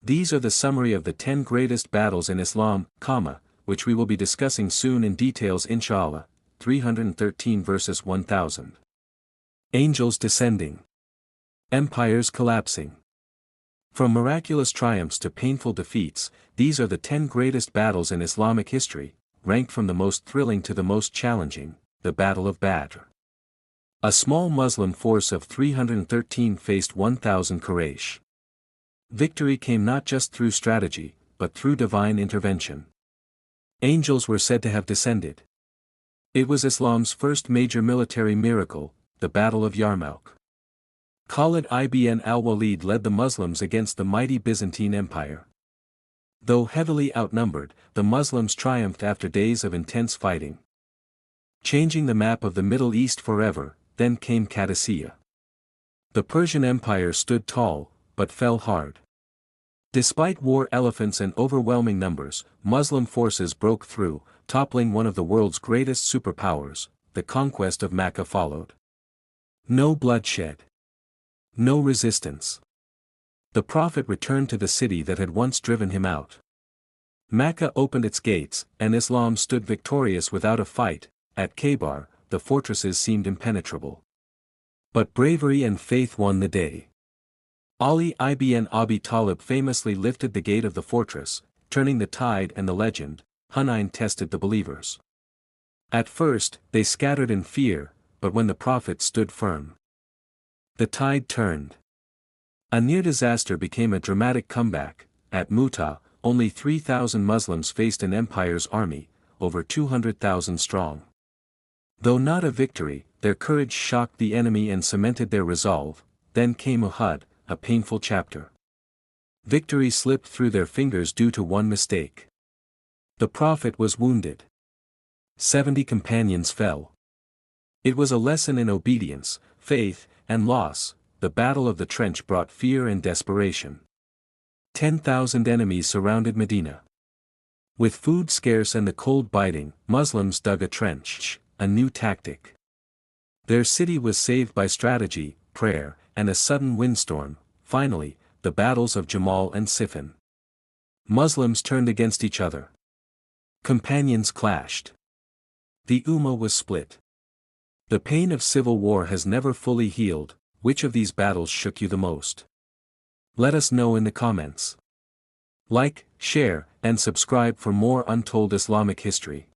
These are the summary of the 10 greatest battles in Islam, which we will be discussing soon in details inshallah. 313 verses 1000. Angels descending. Empires collapsing. From miraculous triumphs to painful defeats, these are the 10 greatest battles in Islamic history, ranked from the most thrilling to the most challenging. The Battle of Badr. A small Muslim force of 313 faced 1,000 Quraysh. Victory came not just through strategy, but through divine intervention. Angels were said to have descended. It was Islam's first major military miracle, the Battle of Yarmouk. Khalid ibn al-Walid led the Muslims against the mighty Byzantine Empire. Though heavily outnumbered, the Muslims triumphed after days of intense fighting. Changing the map of the Middle East forever, then came Qadisiyah. The Persian Empire stood tall, but fell hard. Despite war elephants and overwhelming numbers, Muslim forces broke through, toppling one of the world's greatest superpowers. The conquest of Mecca followed. No bloodshed. No resistance. The Prophet returned to the city that had once driven him out. Mecca opened its gates, and Islam stood victorious without a fight. At Khaybar, the fortresses seemed impenetrable. But bravery and faith won the day. Ali ibn Abi Talib famously lifted the gate of the fortress, turning the tide, and the legend, Hunayn, tested the believers. At first, they scattered in fear, but when the Prophet stood firm, the tide turned. A near disaster became a dramatic comeback. At Mu'tah, only 3,000 Muslims faced an empire's army, over 200,000 strong. Though not a victory, their courage shocked the enemy and cemented their resolve. Then came Uhud, a painful chapter. Victory slipped through their fingers due to one mistake. The Prophet was wounded. 70 companions fell. It was a lesson in obedience, faith, and loss. The Battle of the Trench brought fear and desperation. 10,000 enemies surrounded Medina. With food scarce and the cold biting, Muslims dug a trench, a new tactic. Their city was saved by strategy, prayer, and a sudden windstorm. Finally, the battles of Jamal and Siffin. Muslims turned against each other. Companions clashed. The Ummah was split. The pain of civil war has never fully healed. Which of these battles shook you the most? Let us know in the comments. Like, share, and subscribe for more untold Islamic history.